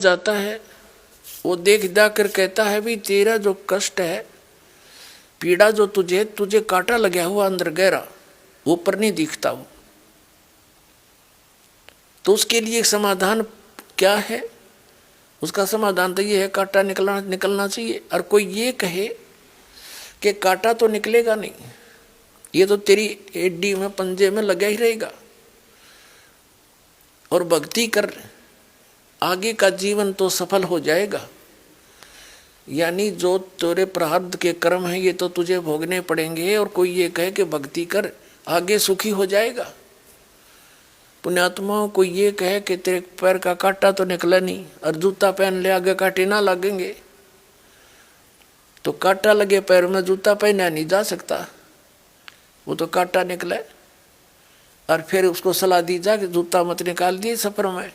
जाता है, वो देख जाकर कहता है भी तेरा जो कष्ट है, पीड़ा जो तुझे कांटा लगा हुआ अंदर गहरा, ऊपर नहीं दिखता वो। तो उसके लिए समाधान क्या है? उसका समाधान तो ये है कांटा निकलना चाहिए। और कोई ये कहे कि कांटा तो निकलेगा नहीं, ये तो तेरी एडी में पंजे में लगा ही रहेगा, और भक्ति कर आगे का जीवन तो सफल हो जाएगा। यानी जो तेरे प्रारब्ध के कर्म हैं ये तो तुझे भोगने पड़ेंगे, और कोई ये कहे कि भक्ति कर आगे सुखी हो जाएगा। पुण्यात्माओं को ये कहे कि तेरे पैर का कांटा तो निकला नहीं, और जूता पहन ले आगे कांटे ना लगेंगे, तो कांटा लगे पैर में जूता पहना नहीं जा सकता, वो तो कांटा निकले। और फिर उसको सलाह दी जा कि जूता मत निकाल दिए सफर में,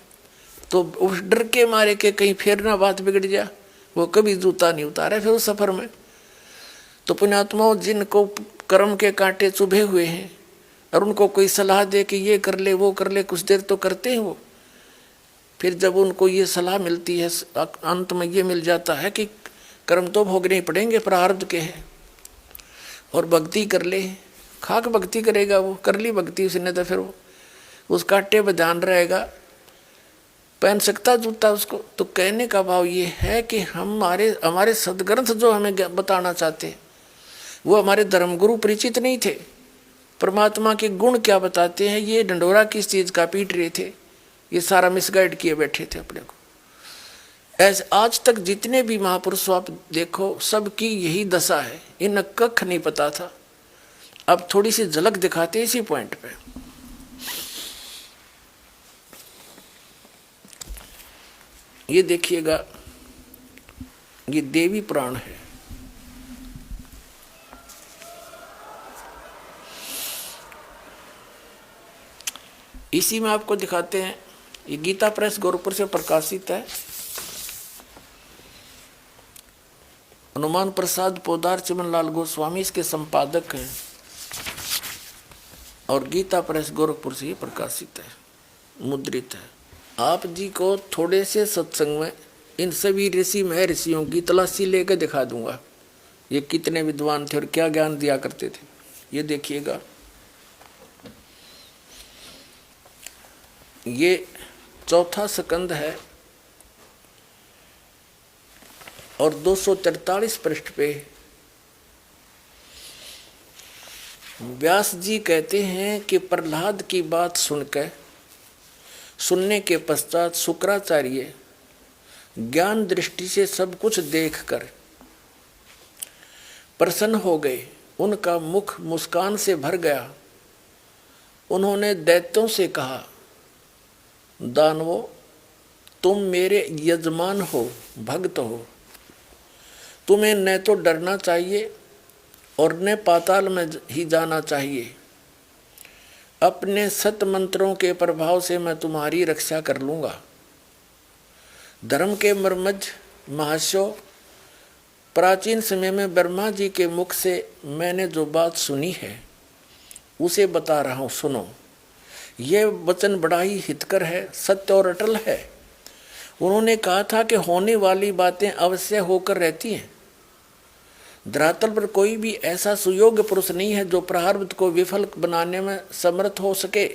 तो उस डर के मारे के कहीं फिर ना बात बिगड़ जा, वो कभी जूता नहीं उतारे फिर उस सफर में। तो पुण्यात्माओं जिनको कर्म के कांटे चुभे हुए हैं और उनको कोई सलाह दे कि ये कर ले वो कर ले, कुछ देर तो करते हैं वो, फिर जब उनको ये सलाह मिलती है अंत में ये मिल जाता है कि कर्म तो भोगने ही पड़ेंगे, प्रारब्ध के हैं, और भक्ति कर ले। खाक भक्ति करेगा वो, कर ली भक्ति उसने तो फिर वो उस कांटे पर ध्यान रहेगा, पहन सकता जूता उसको। तो कहने का भाव ये है कि हमारे सदग्रंथ जो हमें बताना चाहते हैं वो हमारे धर्मगुरु परिचित नहीं थे। परमात्मा के गुण क्या बताते हैं ये ढंडोरा किस चीज का पीट रहे थे, ये सारा मिसगाइड किए बैठे थे अपने को। ऐसे आज तक जितने भी महापुरुष आप देखो सबकी यही दशा है, इन कख नहीं पता था। अब थोड़ी सी झलक दिखाते इसी पॉइंट पे। ये देखिएगा, ये देवी पुराण है। इसी में आपको दिखाते हैं, ये गीता प्रेस गोरखपुर से प्रकाशित है। हनुमान प्रसाद पोदार चिमनलाल गोस्वामी इसके संपादक हैं, और गीता प्रेस गोरखपुर से ही प्रकाशित है, मुद्रित है। आप जी को थोड़े से सत्संग में इन सभी ऋषि महर्षियों की तलाशी लेकर दिखा दूंगा, ये कितने विद्वान थे और क्या ज्ञान दिया करते थे। ये देखिएगा, ये चौथा स्कंद है और 243 पृष्ठ पे व्यास जी कहते हैं कि प्रहलाद की बात सुनने के पश्चात शुक्राचार्य ज्ञान दृष्टि से सब कुछ देखकर प्रसन्न हो गए, उनका मुख मुस्कान से भर गया। उन्होंने दैत्यों से कहा, दानवों तुम मेरे यजमान हो, भक्त हो, तुम्हें न तो डरना चाहिए और न पाताल में ही जाना चाहिए। अपने सत मंत्रों के प्रभाव से मैं तुम्हारी रक्षा कर लूंगा। धर्म के मर्मज महाशो, प्राचीन समय में ब्रह्मा जी के मुख से मैंने जो बात सुनी है उसे बता रहा हूँ, सुनो। यह वचन बड़ा ही हितकर है, सत्य और अटल है। उन्होंने कहा था कि होने वाली बातें अवश्य होकर रहती हैं। धरातल पर कोई भी ऐसा सुयोग्य पुरुष नहीं है जो प्रारब्ध को विफल बनाने में समर्थ हो सके।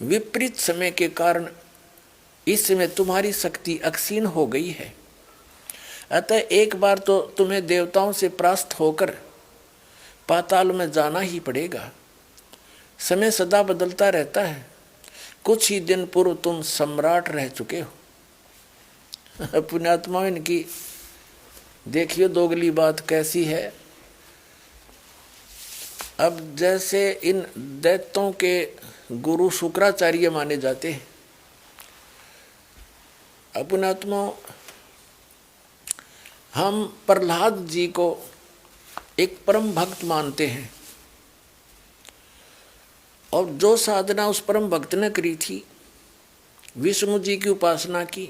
विपरीत समय के कारण इस समय तुम्हारी शक्ति अक्षीण हो गई है, अतः एक बार तो तुम्हें देवताओं से परास्त होकर पाताल में जाना ही पड़ेगा। समय सदा बदलता रहता है, कुछ ही दिन पूर्व तुम सम्राट रह चुके हो। पुण्यात्मा इनकी देखिए दोगली बात कैसी है। अब जैसे इन दैत्यों के गुरु शुक्राचार्य माने जाते हैं, पुण्यात्मा हम प्रहलाद जी को एक परम भक्त मानते हैं, और जो साधना उस परम भक्त ने करी थी, विष्णु जी की उपासना की,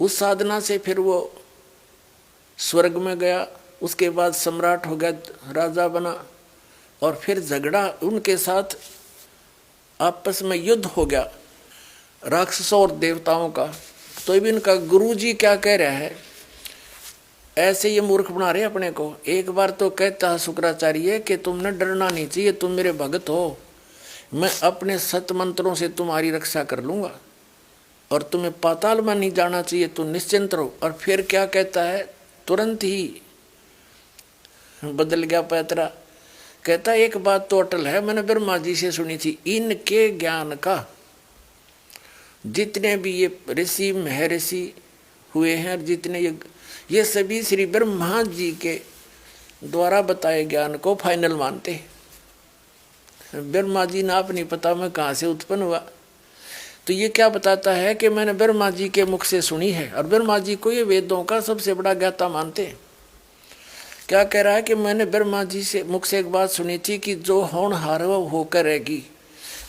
उस साधना से फिर वो स्वर्ग में गया, उसके बाद सम्राट हो गया, राजा बना, और फिर झगड़ा उनके साथ आपस में युद्ध हो गया राक्षसों और देवताओं का। तो भी इनका गुरु जी क्या कह रहा है, ऐसे ये मूर्ख बना रहे अपने को। एक बार तो कहता है शुक्राचार्य कि तुमने डरना नहीं चाहिए, तुम मेरे भगत हो, मैं अपने सत मंत्रों से तुम्हारी रक्षा कर लूंगा और तुम्हें पाताल में नहीं जाना चाहिए, तुम निश्चिंत रहो। और फिर क्या कहता है, तुरंत ही बदल गया पैतरा। कहता एक बात तो अटल है, मैंने ब्रह्मा जी से सुनी थी, इनके ज्ञान का जितने भी ये ऋषि महर्षि हुए हैं, जितने ये सभी श्री ब्रह्मा जी के द्वारा बताए ज्ञान को फाइनल मानते हैं। ब्रह्मा जी ना आप नहीं पता मैं कहाँ से उत्पन्न हुआ। तो ये क्या बताता है कि मैंने ब्रह्मा जी के मुख से सुनी है, और ब्रह्मा जी को ये वेदों का सबसे बड़ा ज्ञाता मानते हैं। क्या कह रहा है कि मैंने ब्रह्मा जी से मुख से एक बात सुनी थी कि जो होनहार वो होकर रहेगी,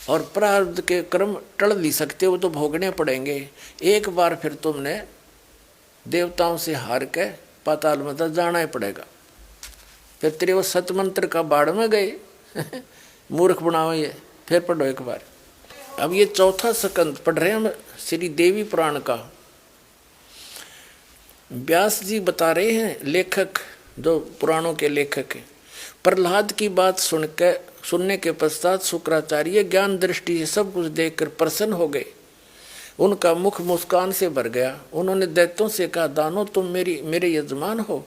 और प्रारब्ध के कर्म टल नहीं सकते, वो तो भोगने पड़ेंगे। एक बार फिर तुमने देवताओं से हार के पाताल में तो जाना ही पड़ेगा। फिर तेरे वो सतमंत्र का बाढ़ में गए मूर्ख बनाओ ये। फिर पढ़ो एक बार। अब ये चौथा स्कंद पढ़ रहे हैं हम श्री देवी पुराण का। व्यास जी बता रहे हैं, लेखक जो पुराणों के लेखक हैं, प्रहलाद की बात सुनने के पश्चात शुक्राचार्य ज्ञान दृष्टि से सब कुछ देखकर प्रसन्न हो गए। उनका मुख मुस्कान से भर गया। उन्होंने दैत्यों से कहा, दानों तुम मेरे यजमान हो,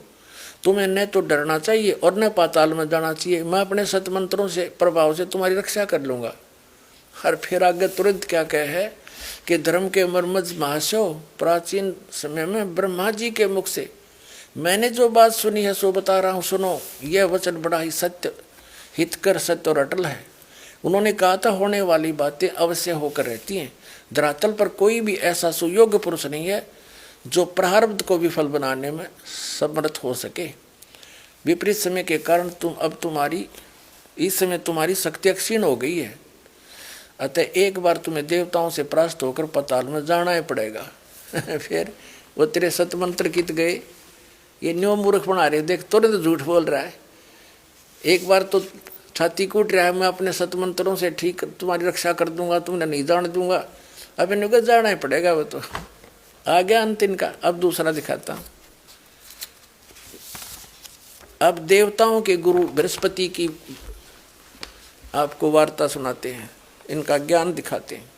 तुम्हें न तो डरना चाहिए और न पाताल में जाना चाहिए। मैं अपने सतमंत्रों से प्रभाव से तुम्हारी रक्षा कर लूंगा। और फिर आगे तुरंत क्या कहे है कि धर्म के मर्मज महाशय, प्राचीन समय में ब्रह्मा जी के मुख से मैंने जो बात सुनी है सो बता रहा हूँ, सुनो। यह वचन बड़ा ही सत्य, हितकर, सत्य और अटल है। उन्होंने कहा था होने वाली बातें अवश्य होकर रहती हैं। धरातल पर कोई भी ऐसा सुयोग्य पुरुष नहीं है जो प्रारब्ध को विफल बनाने में समर्थ हो सके। विपरीत समय के कारण इस समय तुम्हारी शक्ति क्षीण हो गई है, अतः एक बार तुम्हें देवताओं से परास्त होकर पाताल में जाना ही पड़ेगा। फिर वो तेरे सतमंत्र कित गए, ये न्यो मूर्ख बना रहे, देख तुरंत झूठ बोल रहा है। एक बार तो छाती कूट रहा है, मैं अपने सतमंत्रों से ठीक तुम्हारी रक्षा कर दूंगा, तुमने नहीं जान दूंगा। अब इनको जाना ही पड़ेगा। वो तो आ गया अंत इनका। अब दूसरा दिखाता हूं। अब देवताओं के गुरु बृहस्पति की आपको वार्ता सुनाते हैं, इनका ज्ञान दिखाते हैं।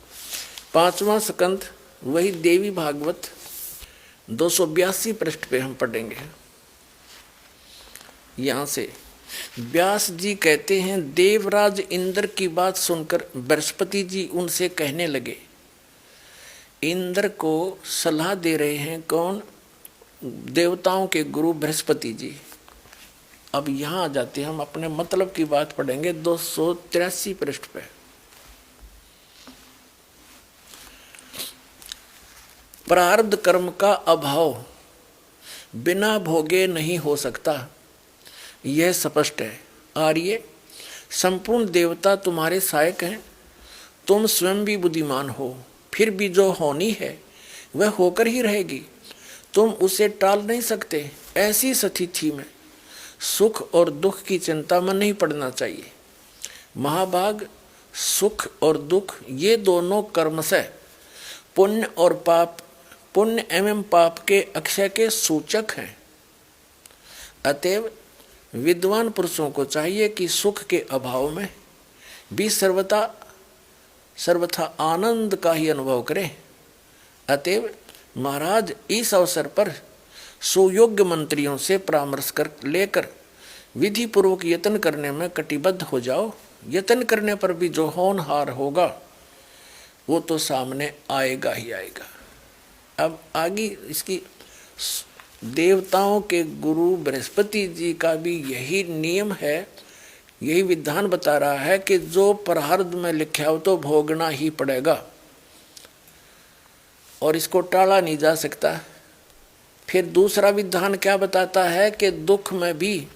5वां स्कंद, वही देवी भागवत 282 पृष्ठ पे हम पढ़ेंगे। यहां से व्यास जी कहते हैं, देवराज इंद्र की बात सुनकर बृहस्पति जी उनसे कहने लगे। इंद्र को सलाह दे रहे हैं कौन? देवताओं के गुरु बृहस्पति जी। अब यहां आ जाते हैं, हम अपने मतलब की बात पढ़ेंगे 283 पृष्ठ पे। प्रारब्ध कर्म का अभाव बिना भोगे नहीं हो सकता, यह स्पष्ट है। आर्य, संपूर्ण देवता तुम्हारे सहायक हैं, तुम स्वयं भी बुद्धिमान हो, फिर भी जो होनी है वह होकर ही रहेगी, तुम उसे टाल नहीं सकते। ऐसी स्थिति में सुख और दुख की चिंता में नहीं पड़ना चाहिए। महाभाग, सुख और दुख ये दोनों कर्मशः पुण्य और पाप, पुण्य एवं पाप के अक्षय के सूचक हैं। अतएव विद्वान पुरुषों को चाहिए कि सुख के अभाव में भी सर्वथा आनंद का ही अनुभव करें। अतएव महाराज, इस अवसर पर सुयोग्य मंत्रियों से परामर्श लेकर विधि पूर्वक यत्न करने में कटिबद्ध हो जाओ। यत्न करने पर भी जो होनहार होगा वो तो सामने आएगा ही आएगा। अब आगे इसकी देवताओं के गुरु बृहस्पति जी का भी यही नियम है, यही विधान बता रहा है कि जो प्रारब्ध में लिखा हो तो भोगना ही पड़ेगा और इसको टाला नहीं जा सकता। फिर दूसरा विधान क्या बताता है कि दुख में भी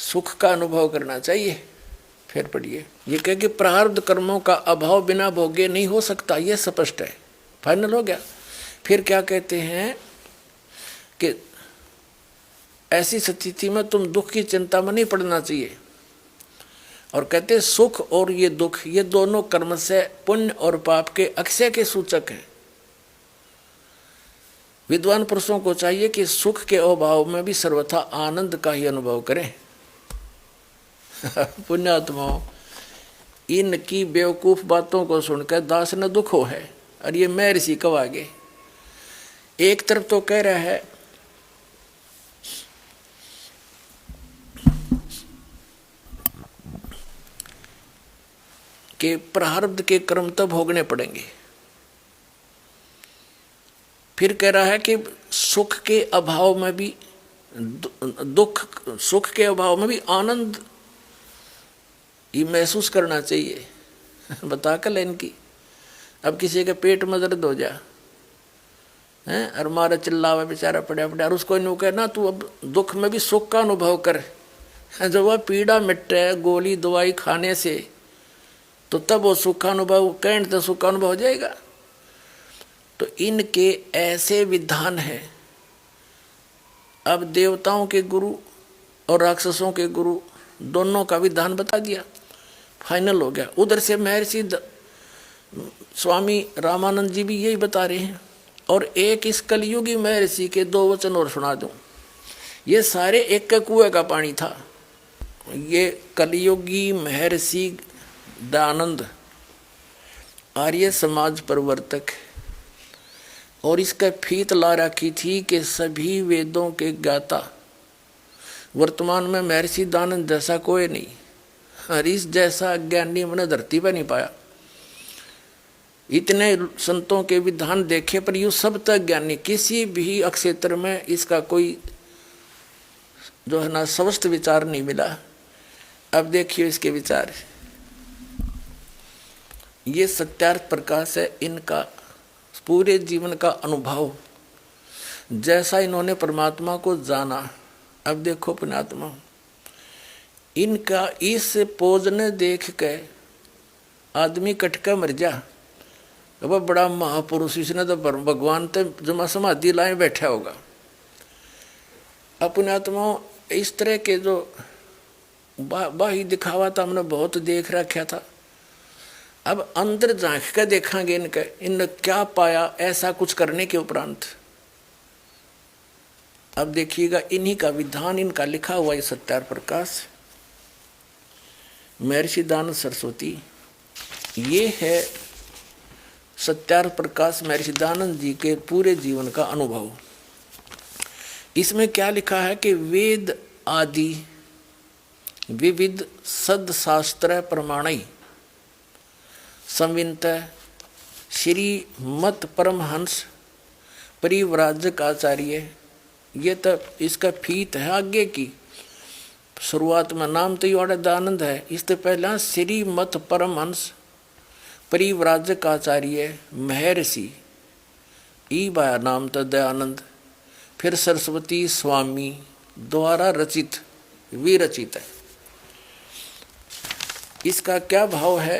सुख का अनुभव करना चाहिए। फिर पढ़िए, ये कह कि प्रारब्ध कर्मों का अभाव बिना भोगे नहीं हो सकता, यह स्पष्ट है, फाइनल हो गया। फिर क्या कहते हैं कि ऐसी स्थिति में तुम दुख की चिंता में नहीं पड़ना चाहिए, और कहते सुख और ये दुख ये दोनों कर्म से पुण्य और पाप के अक्षय के सूचक हैं। विद्वान पुरुषों को चाहिए कि सुख के अभाव में भी सर्वथा आनंद का ही अनुभव करें। पुण्यात्माओं, इनकी बेवकूफ बातों को सुनकर दास न दुख हो है। और ये महर्षि कब आगे एक तरफ तो कह रहा है कि प्रारब्ध के कर्म तो भोगने पड़ेंगे, फिर कह रहा है कि सुख के अभाव में भी दुख, सुख के अभाव में भी आनंद ये महसूस करना चाहिए। बता कर लेन की अब किसी के पेट में दर्द हो जा हैं और मारा चिल्लावा बेचारा पड़ा पड़ा और उसको यूँ कहना तू अब दुख में भी सुख का अनुभव कर। जब वह पीड़ा मिटे गोली दवाई खाने से तो तब वो सुखानुभव कहने तो सुखानुभव हो जाएगा। तो इनके ऐसे विधान हैं। अब देवताओं के गुरु और राक्षसों के गुरु दोनों का विधान बता दिया, फाइनल हो गया। उधर से महर्षि स्वामी रामानंद जी भी यही बता रहे हैं। और एक इस कलयुगी महर्षि के 2 वचन और सुना दूं। ये सारे एक के कुएं का पानी था। ये कलयुगी महर्षि दयानंद आर्य समाज प्रवर्तक, और इसका फीत ला रखी थी कि सभी वेदों के ज्ञाता। वर्तमान में महर्षि दयानंद जैसा कोई नहीं, और इस जैसा ज्ञानी मैंने धरती पर नहीं पाया। इतने संतों के विधान देखे पर यूँ सब तक ज्ञानी किसी भी क्षेत्र में इसका कोई जो है ना स्वस्थ विचार नहीं मिला। अब देखिए इसके विचार, ये सत्यार्थ प्रकाश है इनका पूरे जीवन का अनुभव, जैसा इन्होंने परमात्मा को जाना। अब देखो पुण्यात्मा, इनका इस पोज ने देख के आदमी कटका मर जा। अब बड़ा महापुरुष, इसने तो भगवान तो जमा समाधि लाए बैठा होगा। अब पुण्यात्मा, इस तरह के जो बाही दिखावा था हमने बहुत देख रखा था। अब अंदर झांक कर देखेंगे इनके, इन क्या पाया ऐसा कुछ करने के उपरांत। अब देखिएगा इन्हीं का विधान, इनका लिखा हुआ ये सत्यार्थ प्रकाश महर्षि दयानंद सरस्वती। ये है सत्यार्थ प्रकाश महर्षि दयानंद जी के पूरे जीवन का अनुभव। इसमें क्या लिखा है कि वेद आदि विविध सदशास्त्र प्रमाणई संवित श्री मत परमहंस परिव्राजक आचार्य। ये तो इसका फीत है आगे की। शुरुआत में नाम तो योड़ा दयानंद है, इससे पहला श्री मत परमहंस परिव्राजक आचार्य महर्षि ई बाया नाम तो दयानंद। फिर सरस्वती स्वामी द्वारा रचित विरचित है। इसका क्या भाव है?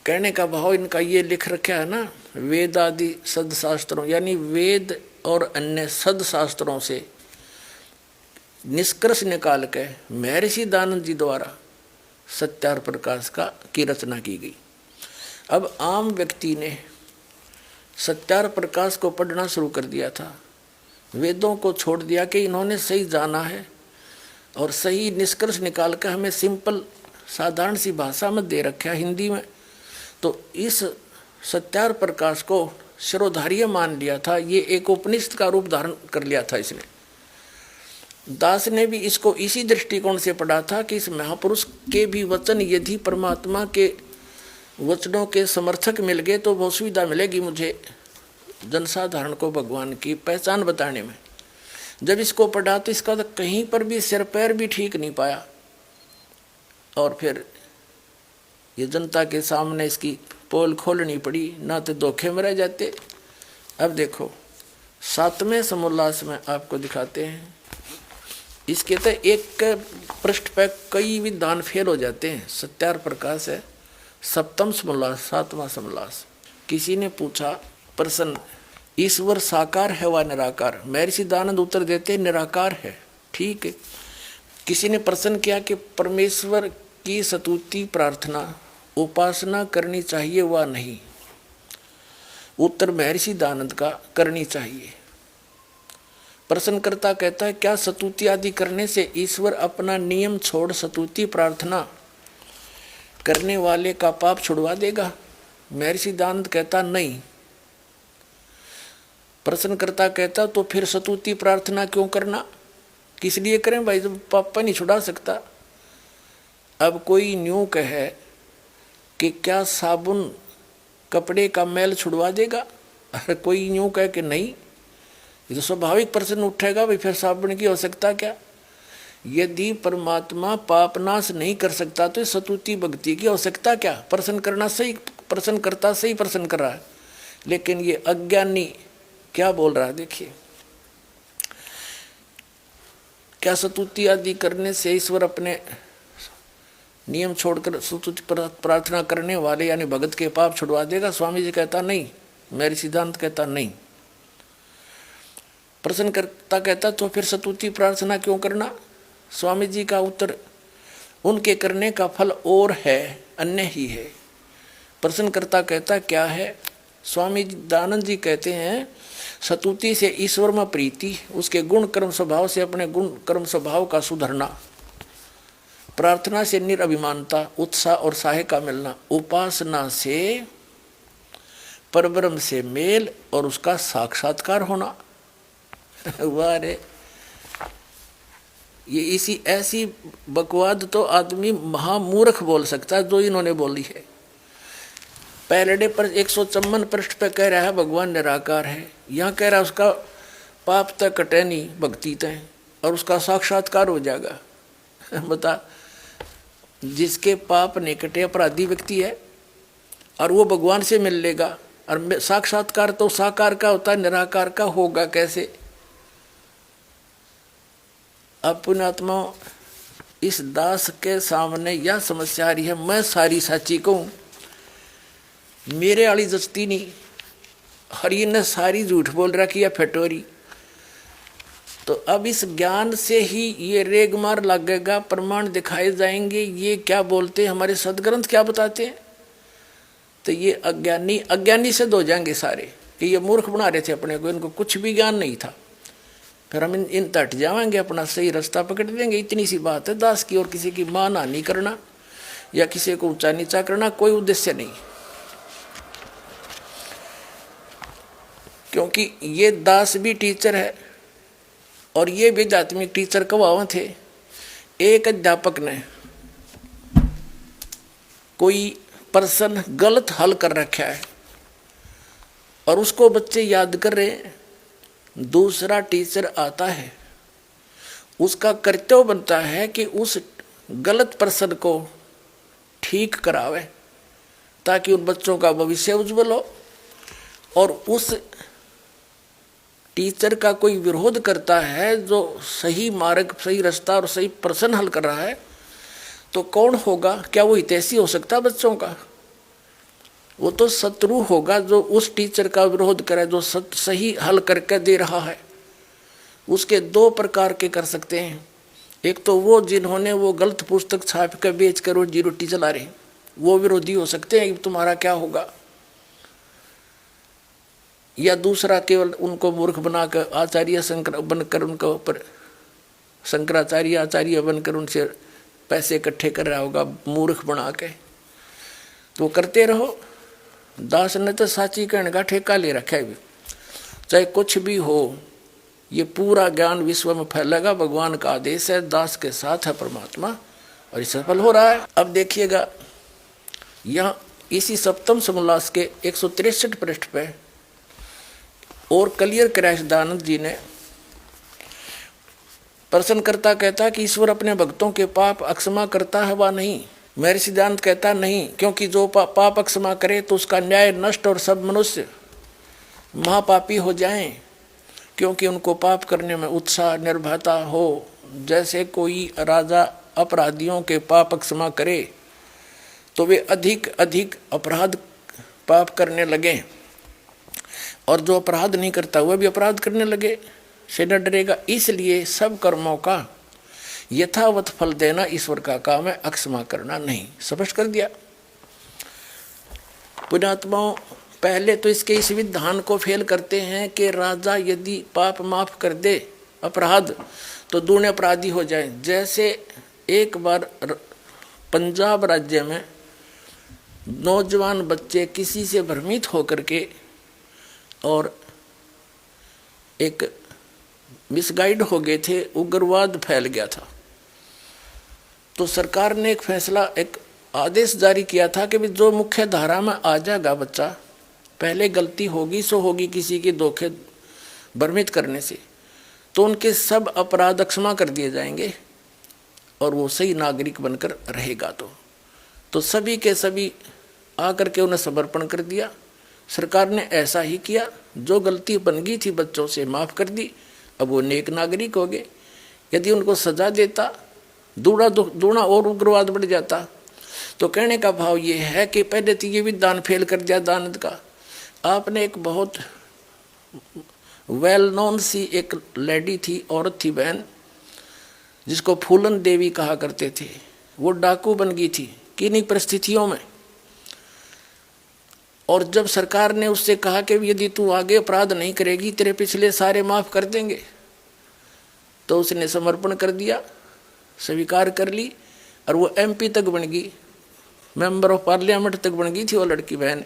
कहने का भाव इनका ये लिख रखा है ना, वेद आदि सदशास्त्रों यानी वेद और अन्य सदशास्त्रों से निष्कर्ष निकाल के महर्षि दयानंद जी द्वारा सत्यार्थ प्रकाश की रचना की गई। अब आम व्यक्ति ने सत्यार्थ प्रकाश को पढ़ना शुरू कर दिया था, वेदों को छोड़ दिया कि इन्होंने सही जाना है और सही निष्कर्ष निकाल कर हमें सिंपल साधारण सी भाषा में दे रखा है हिंदी में। तो इस सत्यार्थ प्रकाश को शिरोधार्य मान लिया था, ये एक उपनिषद का रूप धारण कर लिया था इसने। दास ने भी इसको इसी दृष्टिकोण से पढ़ा था कि इस महापुरुष के भी वचन यदि परमात्मा के वचनों के समर्थक मिल गए तो बहुत सुविधा मिलेगी मुझे जनसाधारण को भगवान की पहचान बताने में। जब इसको पढ़ा तो इसका तो कहीं पर भी सिर पैर भी ठीक नहीं पाया, और फिर ये जनता के सामने इसकी पोल खोलनी पड़ी, ना तो धोखे में रह जाते। अब देखो 7वें समोल्लास में आपको दिखाते हैं। इसके तो एक पृष्ठ पर कई विधान फेल हो जाते हैं। सत्यार्थ प्रकाश है 7वां समोल्लास 7वां समोल्लास। किसी ने पूछा प्रश्न, ईश्वर साकार है व निराकार? महर्षि दयानंद उत्तर देते निराकार है। ठीक है। किसी ने प्रश्न किया कि परमेश्वर की स्तुति प्रार्थना उपासना करनी चाहिए व नहीं? उत्तर महर्षि दयानंद का करनी चाहिए। प्रश्नकर्ता कहता है क्या स्तुति आदि करने से ईश्वर अपना नियम छोड़ स्तुति प्रार्थना करने वाले का पाप छुड़वा देगा? महर्षि दयानंद कहता नहीं। प्रश्नकर्ता कहता तो फिर स्तुति प्रार्थना क्यों करना, किस लिए करें भाई, जब पाप नहीं छुड़ा सकता। अब कोई न्यू कहे कि क्या साबुन कपड़े का मैल छुड़वा देगा, अरे कोई न्यू कहे कि नहीं, ये तो स्वाभाविक प्रश्न उठेगा भाई फिर साबुन की आवश्यकता क्या। यदि परमात्मा पाप नाश नहीं कर सकता तो स्तुति भक्ति की आवश्यकता क्या। प्रश्न करना सही, प्रश्न करता सही प्रश्न कर रहा है, लेकिन ये अज्ञानी क्या बोल रहा है देखिए। क्या स्तुति आदि करने से ईश्वर अपने नियम छोड़कर स्तुति प्रार्थना करने वाले यानी भगत के पाप छुड़वा देगा? स्वामी जी कहता नहीं, मेरी सिद्धांत कहता नहीं। प्रश्नकर्ता कहता तो फिर स्तुति प्रार्थना क्यों करना? स्वामी जी का उत्तर उनके करने का फल और है, अन्य ही है। प्रश्नकर्ता कहता क्या है? स्वामी दयानंद जी कहते हैं स्तुति से ईश्वर में प्रीति, उसके गुण कर्म स्वभाव से अपने गुण कर्म स्वभाव का सुधरना, प्रार्थना से निरभिमानता उत्साह और साहे का मिलना, उपासना से परब्रह्म से मेल और उसका साक्षात्कार होना। वाह रे, ये इसी ऐसी बकवाद तो आदमी महामूर्ख बोल सकता है जो इन्होंने बोली है। पहले पर 154 पृष्ठ पे कह रहा है भगवान निराकार है, यहाँ कह रहा है उसका पाप तक कटे नहीं भक्ति तय और उसका साक्षात्कार हो जाएगा। बता, जिसके पाप नहीं कटे अपराधी व्यक्ति है और वो भगवान से मिल लेगा, और साक्षात्कार तो साकार का होता है, निराकार का होगा कैसे। अब पुण्यात्मा इस दास के सामने यह समस्या आ रही है, मैं सारी साची कहूँ मेरे वाली जस्ती नहीं, हरि ने सारी झूठ बोल रखी है फटोरी। तो अब इस ज्ञान से ही ये रेग मार लगेगा, प्रमाण दिखाए जाएंगे, ये क्या बोलते हमारे सदग्रंथ क्या बताते हैं। तो ये अज्ञानी से हो जाएंगे सारे कि ये मूर्ख बना रहे थे अपने को, इनको कुछ भी ज्ञान नहीं था। फिर हम इन तट जाएंगे, अपना सही रास्ता पकड़ देंगे। इतनी सी बात है दास की, और किसी की मान हानि करना या किसी को ऊंचा नीचा करना कोई उद्देश्य नहीं। क्योंकि ये दास भी टीचर है और ये भी आध्यात्मिक टीचर कवाव थे। एक अध्यापक ने कोई प्रश्न गलत हल कर रखा है और उसको बच्चे याद कर रहे हैं, दूसरा टीचर आता है, उसका कर्तव्य बनता है कि उस गलत प्रश्न को ठीक करावे ताकि उन बच्चों का भविष्य उज्जवल हो। और उस टीचर का कोई विरोध करता है जो सही मार्ग सही रास्ता और सही प्रश्न हल कर रहा है, तो कौन होगा? क्या वो हितैषी हो सकता बच्चों का? वो तो शत्रु होगा जो उस टीचर का विरोध करे जो सही हल करके दे रहा है। उसके दो प्रकार के कर सकते हैं, एक तो वो जिन्होंने वो गलत पुस्तक छाप कर बेच कर रोजी रोटी चला रहे, वो विरोधी हो सकते हैं कि तुम्हारा क्या होगा। या दूसरा केवल उनको मूर्ख बनाकर आचार्य शंकर बनकर उनके ऊपर शंकराचार्य आचार्य बनकर उनसे पैसे इकट्ठे कर रहा होगा मूर्ख बना के। तो करते रहो। दास ने तो साची कहने का ठेका ले रखा है, चाहे कुछ भी हो, ये पूरा ज्ञान विश्व में फैलेगा। भगवान का आदेश है, दास के साथ है परमात्मा और ये सफल हो रहा है। अब देखिएगा यहाँ इसी सप्तम समोल्लास के 163 पृष्ठ पे और क्लियर क्रैश दयानंद जी ने प्रश्नकर्ता कहता कि ईश्वर अपने भक्तों के पाप अक्षमा करता है वा नहीं? मेरे सिद्धांत कहता नहीं, क्योंकि जो पाप अक्षमा करे तो उसका न्याय नष्ट और सब मनुष्य महापापी हो जाएं, क्योंकि उनको पाप करने में उत्साह निर्भयता हो। जैसे कोई राजा अपराधियों के पाप क्षमा करे तो वे अधिक अधिक अपराध पाप करने लगे, और जो अपराध नहीं करता वह भी अपराध करने लगे से न डरेगा। इसलिए सब कर्मों का यथावत फल देना ईश्वर का काम है, अक्षमा करना नहीं। स्पष्ट कर दिया। पुण्यात्माओं, पहले तो इसके इस विधान को फेल करते हैं कि राजा यदि पाप माफ कर दे अपराध तो दूने अपराधी हो जाए। जैसे एक बार पंजाब राज्य में नौजवान बच्चे किसी से भ्रमित होकर के और एक मिसगाइड हो गए थे, उग्रवाद फैल गया था। तो सरकार ने एक फैसला, एक आदेश जारी किया था कि जो मुख्य धारा में आ जाएगा बच्चा, पहले गलती होगी सो होगी किसी के धोखे भ्रमित करने से, तो उनके सब अपराध क्षमा कर दिए जाएंगे और वो सही नागरिक बनकर रहेगा। तो सभी के सभी आकर के उन्हें समर्पण कर दिया। सरकार ने ऐसा ही किया, जो गलती बन गई थी बच्चों से माफ़ कर दी, अब वो नेक नागरिक हो गए। यदि उनको सजा देता दूना और उग्रवाद बढ़ जाता। तो कहने का भाव ये है कि पहले तो ये विधान फेल कर दिया दानद का। आपने एक बहुत वेल नोन सी एक लेडी थी, औरत थी, बहन, जिसको फूलन देवी कहा करते थे। वो डाकू बन गई थी किन्हीं परिस्थितियों में, और जब सरकार ने उससे कहा कि यदि तू आगे अपराध नहीं करेगी तेरे पिछले सारे माफ कर देंगे, तो उसने समर्पण कर दिया, स्वीकार कर ली, और वो MP तक बन गई, मेंबर ऑफ पार्लियामेंट तक बन गई थी वो लड़की बहन।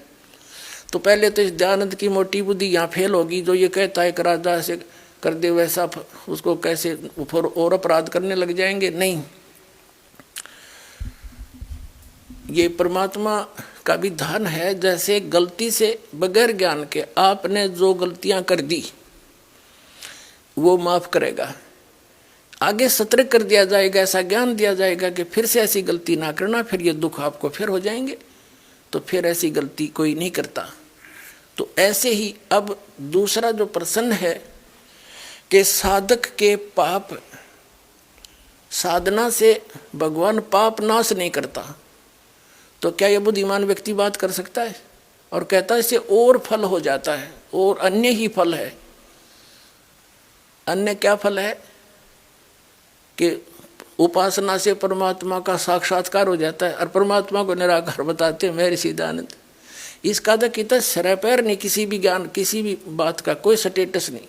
तो पहले तो इस दयानंद की मोटी बुद्धि यहाँ फेल होगी, जो ये कहता है कि राजा से कर दे वैसा, उसको कैसे और अपराध करने लग जाएंगे। नहीं, ये परमात्मा का विधान है। जैसे गलती से बगैर ज्ञान के आपने जो गलतियां कर दी वो माफ करेगा, आगे सतर्क कर दिया जाएगा, ऐसा ज्ञान दिया जाएगा कि फिर से ऐसी गलती ना करना, फिर ये दुख आपको फिर हो जाएंगे, तो फिर ऐसी गलती कोई नहीं करता। तो ऐसे ही अब दूसरा जो प्रश्न है कि साधक के पाप साधना से भगवान पाप नाश नहीं करता, तो क्या यह बुद्धिमान व्यक्ति बात कर सकता है और कहता है इससे और फल हो जाता है, और अन्य ही फल है। अन्य क्या फल है कि उपासना से परमात्मा का साक्षात्कार हो जाता है, और परमात्मा को निराकार बताते हैं महर्षि दयानंद। इसका तो कितना सिर पैर नहीं, किसी भी ज्ञान किसी भी बात का कोई स्टेटस नहीं।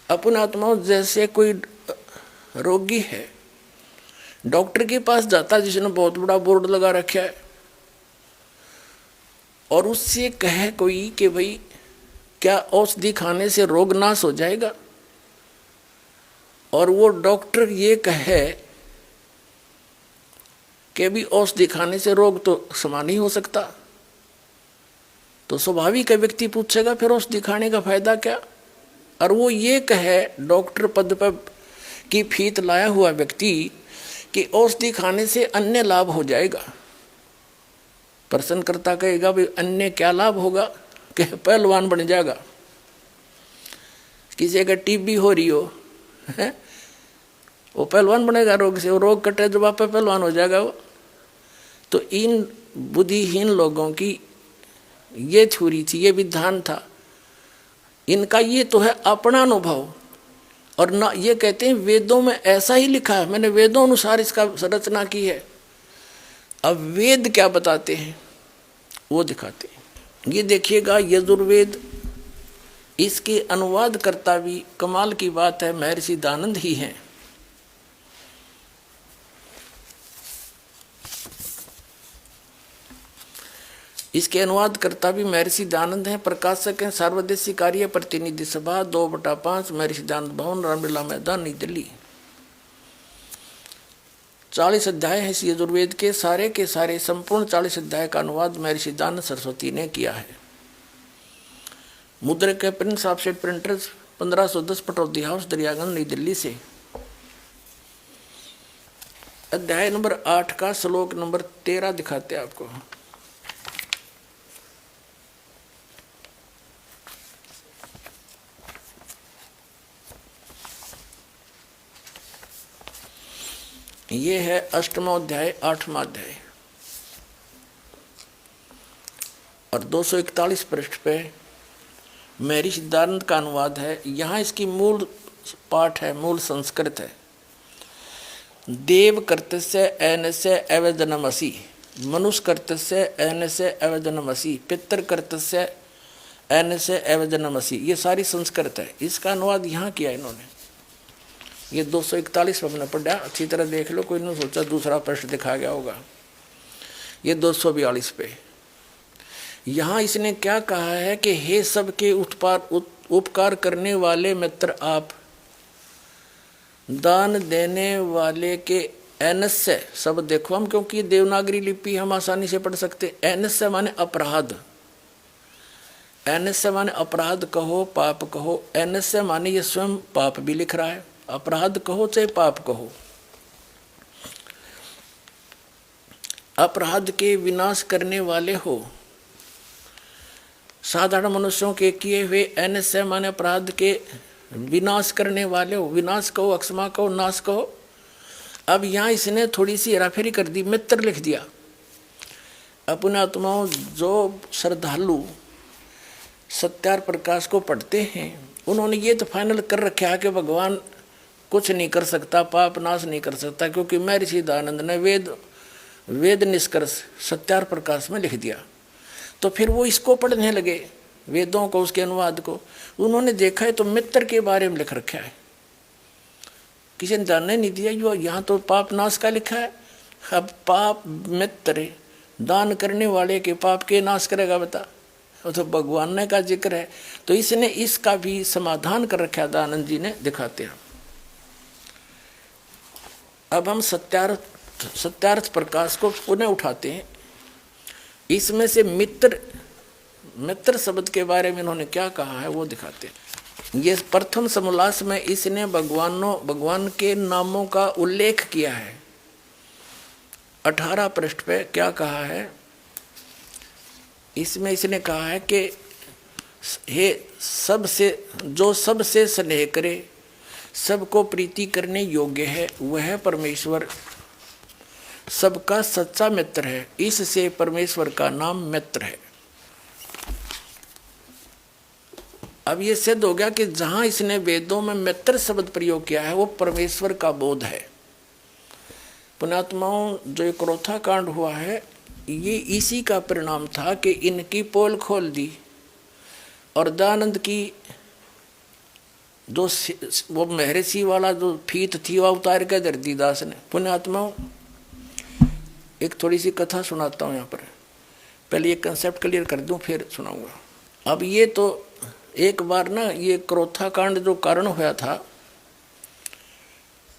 अपन आत्माओं जैसे कोई रोगी है, डॉक्टर के पास जाता जिसने बहुत बड़ा बोर्ड लगा रखा है, और उससे कहे कोई कि भाई क्या औषधि खाने से रोग नाश हो जाएगा, और वो डॉक्टर ये कहे कि भी औषधि खाने से रोग तो समान ही हो सकता, तो स्वाभाविक है व्यक्ति पूछेगा फिर औषधि खाने का फायदा क्या। और वो ये कहे डॉक्टर पद पर की फीत लाया हुआ व्यक्ति कि औषधि खाने से अन्य लाभ हो जाएगा। प्रश्नकर्ता कहेगा भाई अन्य क्या लाभ होगा, कि पहलवान बन जाएगा। किसी का TB हो रही हो है, वो पहलवान बनेगा रोग से, वो रोग कटे जब आप पहलवान हो जाएगा वो। तो इन बुद्धिहीन लोगों की ये थ्योरी थी, ये विधान था इनका। ये तो है अपना अनुभव, और ना ये कहते हैं वेदों में ऐसा ही लिखा है, मैंने वेदों अनुसार इसका रचना की है। अब वेद क्या बताते हैं वो दिखाते हैं। ये देखिएगा यजुर्वेद, इसके अनुवाद करता भी कमाल की बात है महर्षि दयानंद ही हैं। इसके अनुवाद करता भी महर्षि दयानंद हैं। प्रकाशक हैं सार्वदेशी कार्य प्रतिनिधि सभा 2/5 महर्षि दयानंद भवन रामलीला मैदान नई दिल्ली। 40 अध्याय हैं इस यजुर्वेद के सारे संपूर्ण 40 अध्याय का अनुवाद महर्षि दयानंद सरस्वती ने किया है। मुद्रक है Prince offset printers 1510 Pataudi house Daryaganj नई दिल्ली से। अध्याय नंबर 8 का श्लोक नंबर 13 दिखाते हैं आपको। ये है 8वां अध्याय 8वां अध्याय, और 241 पृष्ठ पे महर्षि दयानंद का अनुवाद है। यहाँ इसकी मूल पाठ है, मूल संस्कृत है। देव कर्तस्य ऐनस्य अवजनमसि, मनुष्य कर्तस्य ऐनस्य अवजनमसि, पितृ कर्तस्य एन से एवजनमसी, ये सारी संस्कृत है। इसका अनुवाद यहाँ किया इन्होंने। ये 241 में हमने पढ़ा, अच्छी तरह देख लो, कोई नहीं सोचा दूसरा पृष्ठ दिखा गया होगा। ये 242 पे यहाँ इसने क्या कहा है कि हे सबके उपकार करने वाले मित्र आप, दान देने वाले के एनस से शब्द देखो हम, क्योंकि देवनागरी लिपि हम आसानी से पढ़ सकते। एनस से माने अपराध, एनस से माने अपराध कहो पाप कहो, एनस से माने ये स्वयं पाप भी लिख रहा है, अपराध कहो चाहे पाप कहो। अपराध के विनाश करने वाले हो, साधारण मनुष्यों के किए हुए, एनस से माने अपराध के विनाश करने वाले हो। विनाश कहो, अक्षमा कहो, नाश कहो। अब यहाँ इसने थोड़ी सी हेराफेरी कर दी, मित्र लिख दिया। अपने आत्माओं जो श्रद्धालु सत्यार प्रकाश को पढ़ते हैं, उन्होंने ये तो फाइनल कर रखा है कि भगवान कुछ नहीं कर सकता, पाप नाश नहीं कर सकता, क्योंकि महर्षि दयानंद ने वेद निष्कर्ष सत्यार प्रकाश में लिख दिया। तो फिर वो इसको पढ़ने लगे, वेदों को, उसके अनुवाद को। उन्होंने देखा है तो मित्र के बारे में लिख रखा है, किसी ने जानने नहीं दिया। जो यहाँ तो पाप नाश का लिखा है, अब पाप मित्र दान करने वाले के पाप के नाश करेगा, बता। तो भगवान ने का जिक्र है, तो इसने इसका भी समाधान कर रखा दयानंद जी ने, दिखाते हैं। अब हम सत्यार्थ प्रकाश को पुनः उठाते हैं। इसमें से मित्र शब्द के बारे में इन्होंने क्या कहा है वो दिखाते हैं। ये प्रथम समोल्लास में इसने भगवान के नामों का उल्लेख किया है। 18 पृष्ठ पे क्या कहा है, इसमें इसने कहा है कि हे जो सबसे स्नेह करे, सबको प्रीति करने योग्य है, वह परमेश्वर सबका सच्चा मित्र है। इससे परमेश्वर का नाम मित्र है। अब ये सिद्ध हो गया कि जहां इसने वेदों में मित्र शब्द प्रयोग किया है वो परमेश्वर का बोध है। पुण्यात्माओं, जो एक क्रोथा कांड हुआ है, ये इसी का परिणाम था कि इनकी पोल खोल दी और दयानंद की जो वो महर्षि वाला जो फीत थी वह उतार के धर दी दास ने। पुण्यात्माओं, एक थोड़ी सी कथा सुनाता हूँ यहाँ पर, पहले ये कंसेप्ट क्लियर कर दूँ फिर सुनाऊंगा। अब ये तो एक बार ना, ये क्रोथा कांड जो कारण हुआ था,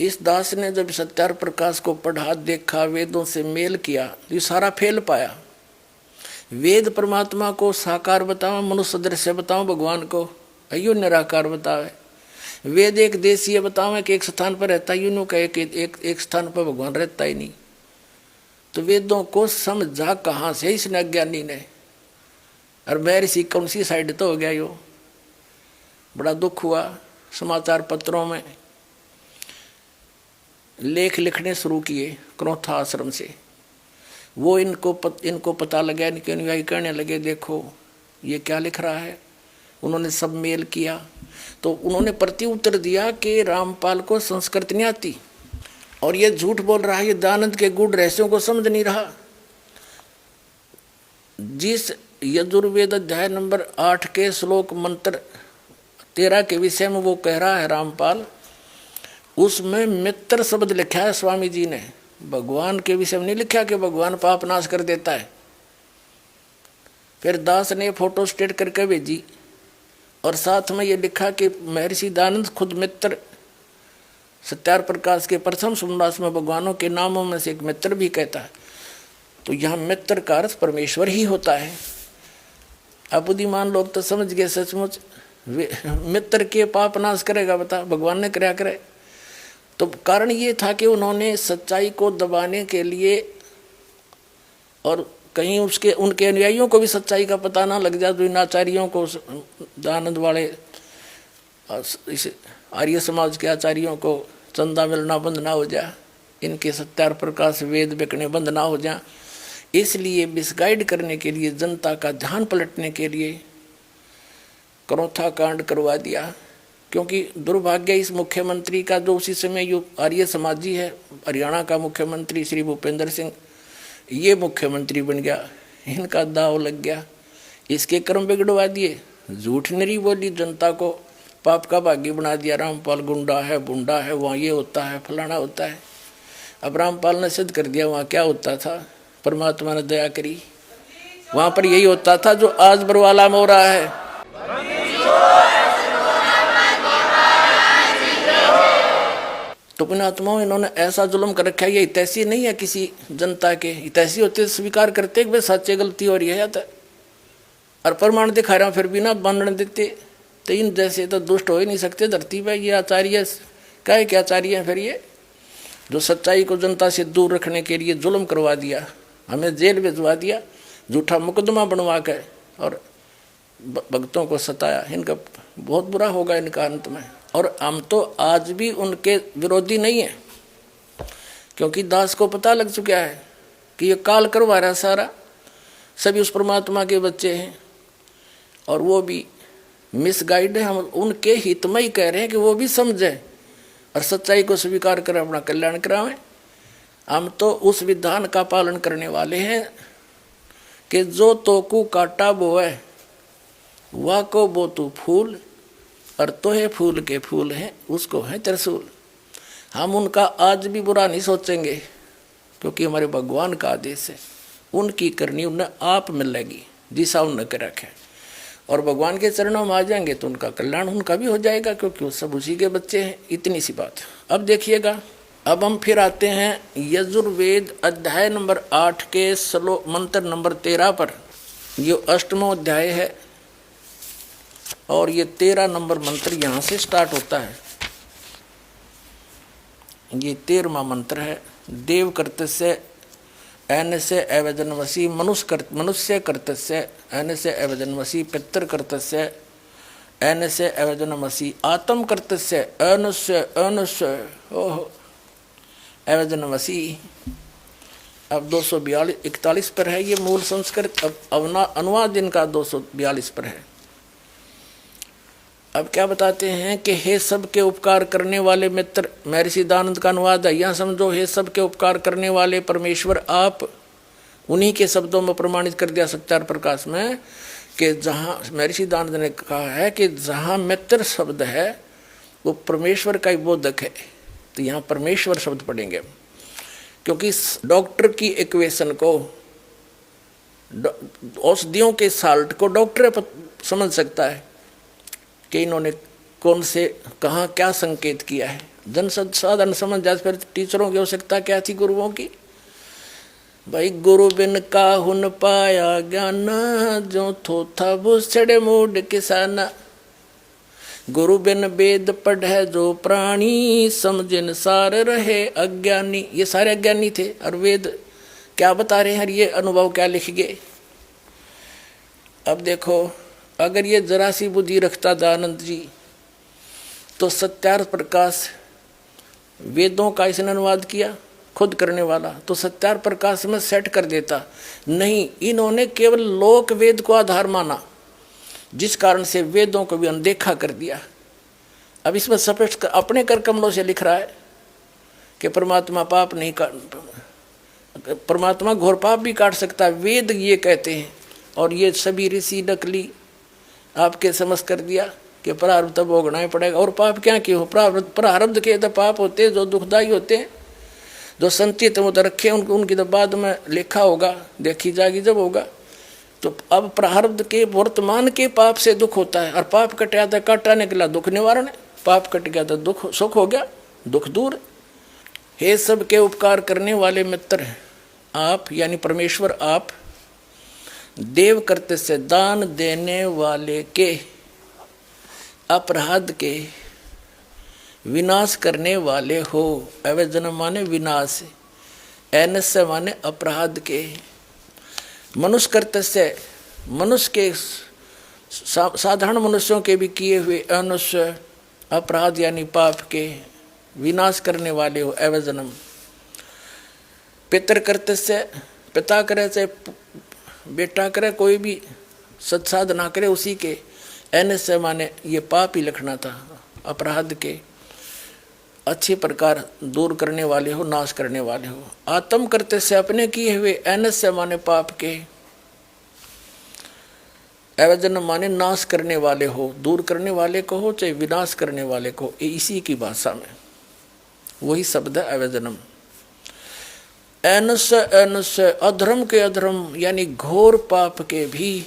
इस दास ने जब सत्यार प्रकाश को पढ़ा, देखा, वेदों से मेल किया, ये सारा फेल पाया। वेद परमात्मा को साकार बताओ, मनुष्य दृश्य बताओ, भगवान को अयो निराकार बतावे। वेद एक देशीय बताओ कि एक स्थान पर रहता, यूं कहे कि एक स्थान पर भगवान रहता ही नहीं। तो वेदों को समझा कहाँ से इसने अज्ञानी ने, और महर्षि कौन सी साइड तो हो गया। यो बड़ा दुख हुआ। समाचार पत्रों में लेख लिखने शुरू किए क्रोथा आश्रम से। वो इनको पता लगा, इनके अनुयायी कहने लगे देखो ये क्या लिख रहा है। उन्होंने सब मेल किया तो उन्होंने प्रति उत्तर दिया कि रामपाल को संस्कृत नहीं आती और ये झूठ बोल रहा है, ये दयानंद के गूढ़ रहस्यों को समझ नहीं रहा। जिस यजुर्वेद अध्याय नंबर 8 के श्लोक मंत्र 13 के विषय में वो कह रहा है रामपाल, उसमें मित्र शब्द लिखा है स्वामी जी ने, भगवान के विषय में नहीं लिखा कि भगवान पाप नाश कर देता है। फिर दास ने फोटो स्टेट करके भेजी और साथ में ये लिखा कि महर्षि दयानंद खुद मित्र, सत्यार प्रकाश के प्रथम समोल्लास में भगवानों के नामों में से एक मित्र भी कहता है। तो यहाँ मित्र का अर्थ परमेश्वर ही होता है। अब बुद्धिमान लोग तो समझ गए सचमुच मित्र के पाप नाश करेगा, बता भगवान ने क्या करे। तो कारण ये था कि उन्होंने सच्चाई को दबाने के लिए और कहीं उनके अनुयायियों को भी सच्चाई का पता ना लग जाए, तो इन आचार्यों को, दयानंद वाले इस आर्य समाज के आचार्यों को चंदा मिलना बंद ना हो जाए, इनके सत्यार प्रकाश वेद बिकने बंद ना हो जाए। इसलिए मिसगाइड करने के लिए, जनता का ध्यान पलटने के लिए क्रोथा कांड करवा दिया। क्योंकि दुर्भाग्य इस मुख्यमंत्री का, जो उसी समय जो आर्य समाजी है, हरियाणा का मुख्यमंत्री श्री भूपेंद्र सिंह, ये मुख्यमंत्री बन गया, इनका दाव लग गया, इसके कर्म बिगड़वा दिए झूठ नहीं बोली, जनता को पाप का भागी बना दिया। रामपाल गुंडा है, बुंडा है, वहाँ ये होता है, फलाना होता है। अब रामपाल ने सिद्ध कर दिया वहाँ क्या होता था। परमात्मा ने दया करी, वहाँ पर यही होता था जो आज बरवाला में हो रहा है। तो पुण्यात्माओं, इन्होंने ऐसा जुल्म कर रखा है। ये हितैषी नहीं है किसी जनता के। हितैषी होते स्वीकार करते कि भाई सच्चे गलती हो रही है, तो और प्रमाण दिखा रहा हूं फिर भी ना मानने देते। तो इन जैसे तो दुष्ट हो ही नहीं सकते धरती पे। ये आचार्य क्या क्या आचार्य हैं फिर ये, जो सच्चाई को जनता से दूर रखने के लिए जुल्म करवा दिया, हमें जेल भिजवा दिया, झूठा मुकदमा बनवा के और भक्तों को सताया। इनका बहुत बुरा होगा इनका अंत में। और हम तो आज भी उनके विरोधी नहीं है, क्योंकि दास को पता लग चुका है कि ये काल करवा रहा सारा। सभी उस परमात्मा के बच्चे हैं और वो भी मिसगाइड है। हम उनके हित में ही कह रहे हैं कि वो भी समझे और सच्चाई को स्वीकार कर अपना कल्याण करावें। हम तो उस विधान का पालन करने वाले हैं कि जो तोकू काटा बोए वाह को बो तू फूल, और तोहे फूल के फूल हैं उसको है त्रिशूल। हम उनका आज भी बुरा नहीं सोचेंगे, क्योंकि हमारे भगवान का आदेश है। उनकी करनी उन्हें आप मिलेगी जिसा उन्हें कर रखे, और भगवान के चरणों में आ जाएंगे तो उनका कल्याण उनका भी हो जाएगा, क्योंकि वो सब उसी के बच्चे हैं। इतनी सी बात। अब देखिएगा, अब हम फिर आते हैं यजुर्वेद अध्याय नंबर 8 के श्लोक मंत्र नंबर 13 पर। ये 8वां अध्याय है और ये 13 नंबर मंत्र यहाँ से स्टार्ट होता है। ये 13वां मंत्र है। देव कर्तस्य एन से अवजनवसी मनुष्य कर्तस्य एन से अवजनवसी पितृ कर्तस्य एन से अवजनवसी आत्म कर्तस्य अनुष्य ओह अवजनवसी। अब 242-41 पर है ये मूल संस्कृत। अब अनुवाद इनका 242 पर है। अब क्या बताते हैं कि हे सबके उपकार करने वाले मित्र, महर्षि दयानंद का अनुवाद है। यहाँ समझो, हे सबके उपकार करने वाले परमेश्वर आप। उन्हीं के शब्दों में प्रमाणित कर दिया सत्यार प्रकाश में कि जहाँ महर्षि दयानंद ने कहा है कि जहाँ मित्र शब्द है वो परमेश्वर का ही बोधक है। तो यहाँ परमेश्वर शब्द पढ़ेंगे, क्योंकि डॉक्टर की इक्वेशन को, औषधियों के साल्ट को डॉक्टर समझ सकता है कि इन्होंने कौन से कहाँ क्या संकेत किया है। जन साधारण समझ जाए, फिर टीचरों की आवश्यकता क्या थी, गुरुओं की। भाई गुरु बिन काहुन पाया ज्ञान, जो थोथा भूसड़े मूड किसाना। गुरु बिन वेद पढ़े जो प्राणी, समझिन सार रहे अज्ञानी। ये सारे अज्ञानी थे और वेद क्या बता रहे हैं, ये अनुभव क्या लिख गए। अब देखो, अगर ये जरा सी बुद्धि रखता दयानंद जी तो सत्यार्थ प्रकाश वेदों का इसने अनुवाद किया खुद करने वाला, तो सत्यार्थ प्रकाश में सेट कर देता। नहीं, इन्होंने केवल लोक वेद को आधार माना, जिस कारण से वेदों को भी अनदेखा कर दिया। अब इसमें स्पष्ट अपने कर कमलों से लिख रहा है कि परमात्मा पाप नहीं काट, परमात्मा घोर पाप भी काट सकता है, वेद ये कहते हैं। और ये सभी ऋषि नकली आपके समझ कर दिया कि प्रारब्ध तो भोगना ही पड़ेगा। और पाप क्या क्यों हो, प्रारब्ध के तो पाप होते हैं जो दुखदायी होते हैं, जो संचित वो तो रखे उनकी तो बाद में लेखा होगा, देखी जाएगी जब होगा। तो अब प्रारब्ध के वर्तमान के पाप से दुख होता है, और पाप कट गया था, काटा निकला दुख निवारण है। पाप कट गया तो दुख सुख हो गया, दुख दूर। हे सब के उपकार करने वाले मित्र आप, यानी परमेश्वर आप, देव करते से दान देने वाले के, अपराध के विनाश करने वाले हो। अवजन माने विनाश, ऐनस्य माने अपराध के। मनुष्य करते से मनुष्य के साधारण मनुष्यों के भी किए हुए अनुष्य अपराध यानी पाप के विनाश करने वाले हो। अवजनम पितर करते से, पिता करे से बेटा करे, कोई भी सत्साध ना करे उसी के। एन से माने ये पाप ही लिखना था, अपराध के अच्छी प्रकार दूर करने वाले हो, नाश करने वाले हो। आत्म करते से अपने किए हुए, एन से माने पाप के। अवजन माने नाश करने वाले हो, दूर करने वाले को हो चाहे विनाश करने वाले को, इसी की भाषा में वही शब्द है अवजनम। एनस एनस अधर्म के अधर्म यानी घोर पाप के भी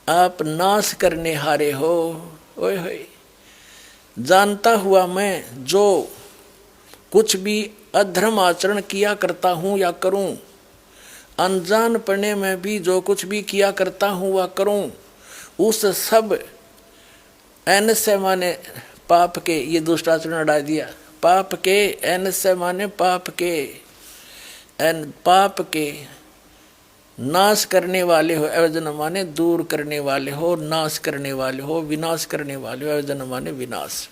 आप नाश करने हारे हो। ओए होए, जानता हुआ मैं जो कुछ भी अधर्म आचरण किया करता हूँ या करूँ, अनजान पढ़ने में भी जो कुछ भी किया करता हूँ वह करूँ, उस सब एन से माने पाप के, ये दुष्टाचरण हटा दिया, पाप के, एन से माने पाप के, एन पाप के नाश करने वाले हो, अवजन माने दूर करने वाले हो, नाश करने वाले हो, विनाश करने वाले हो, अवजन माने विनाश।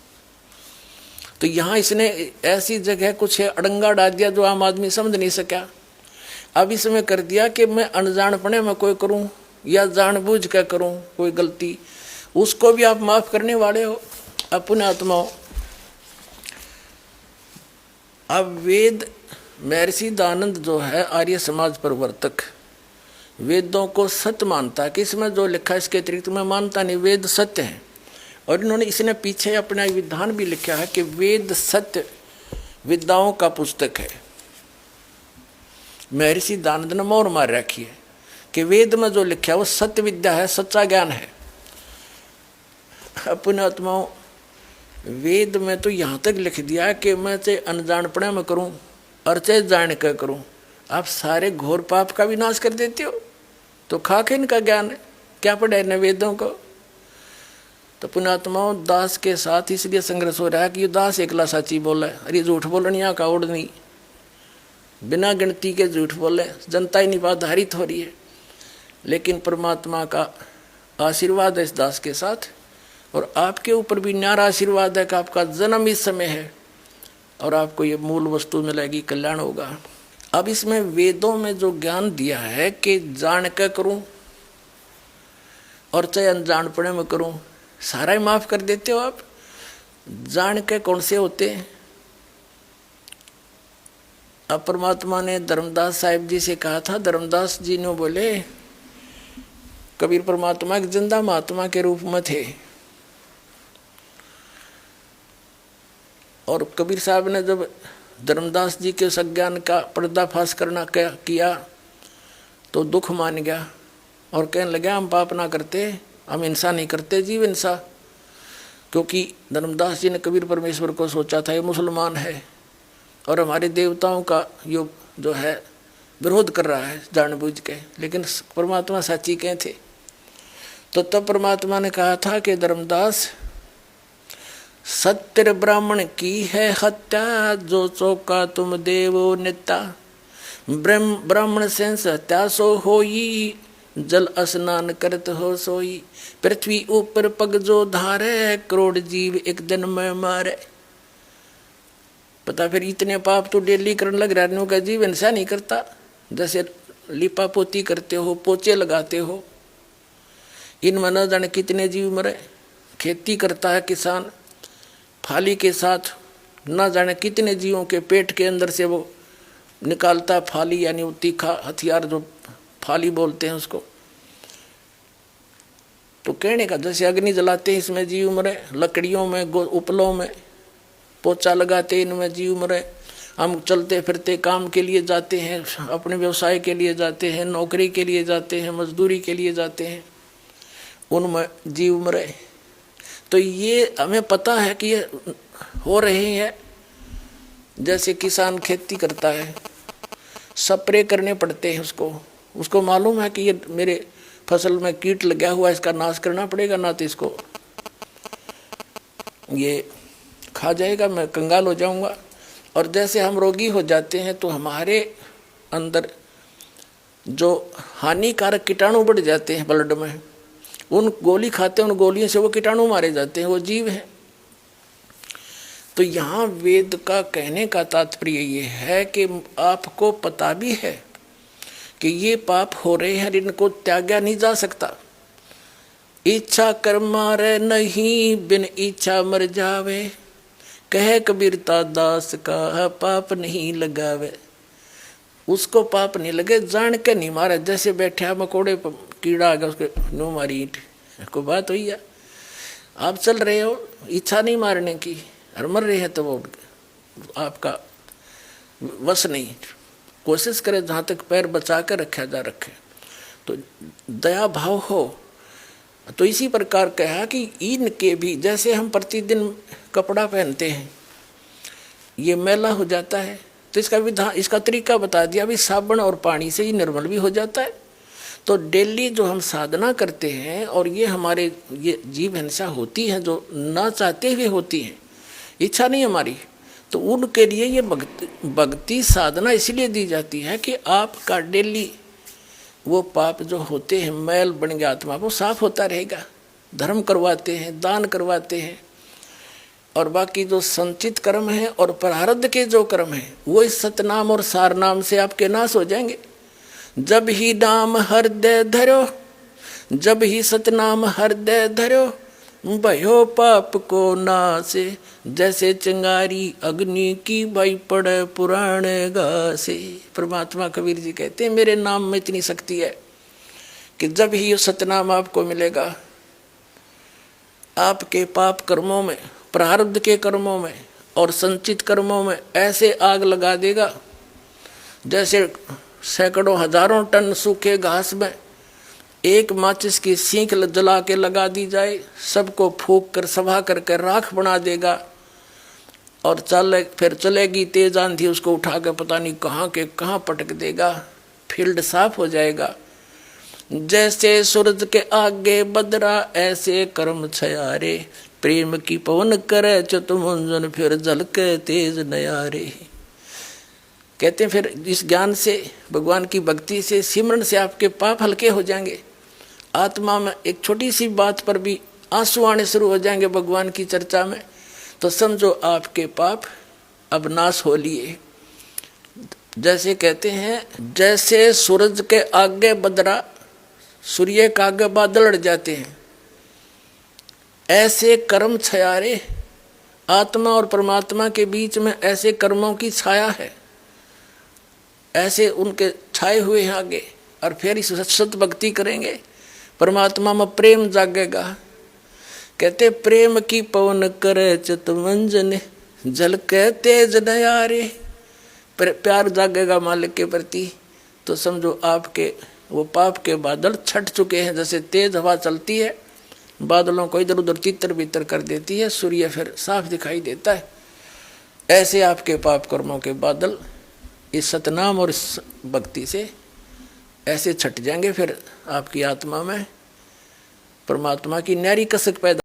तो यहाँ इसने ऐसी जगह कुछ अड़ंगा डाल दिया जो आम आदमी समझ नहीं सका। अब इसमें कर दिया कि मैं अनजानपने में कोई करूं या जानबूझ कर करूं कोई गलती, उसको भी आप माफ करने वाले हो अपने आत्माओं। अब वेद महर्षि दयानंद जो है आर्य समाज प्रवर्तक, वेदों को सत्य मानता है कि इसमें जो लिखा है इसके अतिरिक्त मैं मानता नहीं, वेद सत्य है। और इन्होंने इसने पीछे अपना विधान भी लिखा है कि वेद सत्य विद्याओं का पुस्तक है। महर्षि दयानंद ने मोहर मार रखी है कि वेद में जो लिखा है वो सत्य विद्या है, सच्चा ज्ञान है। अपने आत्माओं, वेद में तो यहाँ तक लिख दिया है कि मैं चाहे अनजानपणे में करूँ और चाहे जान कर करूँ, आप सारे घोर पाप का विनाश कर देते हो। तो खाके इनका ज्ञान है, क्या पढ़ा है वेदों को। तो पुण्यात्माओं, दास के साथ इसलिए संघर्ष हो रहा है कि ये दास एकला साची बोला है, अरे झूठ बोलनिया का ओढ़ नहीं, बिना गिनती के झूठ बोले, जनता ही निपाधारित हो रही है। लेकिन परमात्मा का आशीर्वाद है इस दास के साथ, और आपके ऊपर भी न्यारा आशीर्वाद है कि आपका जन्म इस समय है और आपको ये मूल वस्तु मिलेगी, कल्याण होगा। अब इसमें वेदों में जो ज्ञान दिया है कि जान के करूं और चाहे अनजानपणे में करूं, सारा ही माफ कर देते हो आप। जान के कौन से होते हैं। अब परमात्मा ने धर्मदास साहिब जी से कहा था, धर्मदास जी ने बोले कबीर परमात्मा एक जिंदा महात्मा के रूप में थे, और कबीर साहब ने जब धर्मदास जी के सज्ञान का पर्दाफाश करना किया तो दुख मान गया और कहने लगा हम पाप ना करते, हम हिंसा नहीं करते, जीव हिंसा। क्योंकि धर्मदास जी ने कबीर परमेश्वर को सोचा था ये मुसलमान है और हमारे देवताओं का जो है विरोध कर रहा है जानबूझ के, लेकिन परमात्मा साची कहे थे। तो तब परमात्मा ने कहा था कि धर्मदास, सत्य ब्राह्मण की है हत्या, जो चौका तुम देवो नेता, ब्राह्मण से हत्या सो होई, जल स्नान करत हो सोई, पृथ्वी ऊपर पग जो धारे, करोड़ जीव एक दिन में मारे। पता फिर इतने पाप तो डेली करने लग रहा का जीव हिंसा नहीं करता, जैसे लिपा पोती करते हो, पोचे लगाते हो, इनमें न जाने कितने जीव मरे। खेती करता है किसान फाली के साथ, न जाने कितने जीवों के पेट के अंदर से वो निकालता है फाली, यानी वो तीखा हथियार जो फाली बोलते हैं उसको। तो कहने का जैसे अग्नि जलाते हैं इसमें जीव मरे, लकड़ियों में उपलों में पोचा लगाते इनमें जीव मरे। हम चलते फिरते काम के लिए जाते हैं, अपने व्यवसाय के लिए जाते हैं, नौकरी के लिए जाते हैं, मजदूरी के लिए जाते हैं, उनमें जीव मरे। तो ये हमें पता है कि ये हो रहे हैं। जैसे किसान खेती करता है, स्प्रे करने पड़ते हैं उसको मालूम है कि ये मेरे फसल में कीट लगा हुआ है, इसका नाश करना पड़ेगा, ना तो इसको ये खा जाएगा, मैं कंगाल हो जाऊंगा। और जैसे हम रोगी हो जाते हैं तो हमारे अंदर जो हानिकारक कीटाणु बढ़ जाते हैं ब्लड में, उन गोली खाते हैं, उन गोलियों से वो कीटाणु मारे जाते हैं, वो जीव हैं। तो यहाँ वेद का कहने का तात्पर्य ये है कि आपको पता भी है कि ये पाप हो रहे हैं, इनको त्यागा नहीं जा सकता। इच्छा कर मारे नहीं, बिन इच्छा मर जावे, कहे कबीरता दास का पाप नहीं लगावे। उसको पाप नहीं लगे, जान के नहीं मारे। जैसे बैठा मकोड़े कीड़ा आ गया उसके नो मारी ईंट, को बात हुई है। आप चल रहे हो, इच्छा नहीं मारने की और मर रहे हैं तो वो आपका वश नहीं। कोशिश करें जहाँ तक पैर बचा कर रखा जा रखे, तो दया भाव हो। तो इसी प्रकार कहा कि इनके भी जैसे हम प्रतिदिन कपड़ा पहनते हैं, ये मैला हो जाता है, तो इसका विधान, इसका तरीका बता दिया, भी साबुन और पानी से ही निर्मल भी हो जाता है। तो डेली जो हम साधना करते हैं और ये हमारे ये जीव हिंसा होती है जो ना चाहते हुए होती है, इच्छा नहीं हमारी, तो उनके लिए ये भक्ति साधना इसलिए दी जाती है कि आपका डेली वो पाप जो होते हैं, मैल बन गया आत्मा, वो साफ होता रहेगा। धर्म करवाते हैं, दान करवाते हैं, और बाकी जो संचित कर्म है और प्रारब्ध के जो कर्म है वो इस सतनाम और सार नाम से आपके नाश हो जाएंगे। जब ही नाम हृदय धरो, जब ही सतनाम हृदय धरो, भयो पाप को नासे, जैसे चिंगारी अग्नि की भई पड़े पुराण घासे। परमात्मा कबीर जी कहते हैं मेरे नाम में इतनी शक्ति है कि जब ही ये सतनाम आपको मिलेगा, आपके पाप कर्मों में, प्रारब्ध के कर्मों में और संचित कर्मों में ऐसे आग लगा देगा जैसे सैकड़ों हजारों टन सूखे घास में एक माचिस की सीख जला के लगा दी जाए, सबको फूंक कर सभा करके राख बना देगा। और फिर चलेगी तेज आंधी, उसको उठा के पता नहीं कहाँ के कहाँ पटक देगा, फील्ड साफ हो जाएगा। जैसे सूरज के आगे बदरा ऐसे कर्म छयारे, प्रेम की पवन करे चतुमंजन फिर झलके तेज नयारे। कहते हैं फिर इस ज्ञान से, भगवान की भक्ति से, सिमरन से आपके पाप हल्के हो जाएंगे। आत्मा में एक छोटी सी बात पर भी आंसू आने शुरू हो जाएंगे भगवान की चर्चा में, तो समझो आपके पाप अब नाश हो लिए। जैसे कहते हैं जैसे सूरज के आगे बदरा, सूर्य के आगे बादल अड़ जाते हैं, ऐसे कर्म छयारे, आत्मा और परमात्मा के बीच में ऐसे कर्मों की छाया है, ऐसे उनके छाए हुए हैं आगे। और फिर इस सत भक्ति करेंगे, परमात्मा में प्रेम जागेगा। कहते प्रेम की पवन करे चितमंजन, झलके तेज नयारे। प्यार जागेगा मालिक के प्रति, तो समझो आपके वो पाप के बादल छट चुके हैं। जैसे तेज हवा चलती है, बादलों को इधर उधर तितर बितर कर देती है, सूर्य फिर साफ दिखाई देता है, ऐसे आपके पाप कर्मों के बादल इस सतनाम और इस भक्ति से ऐसे छट जाएंगे। फिर आपकी आत्मा में परमात्मा की न्यारी कसक पैदा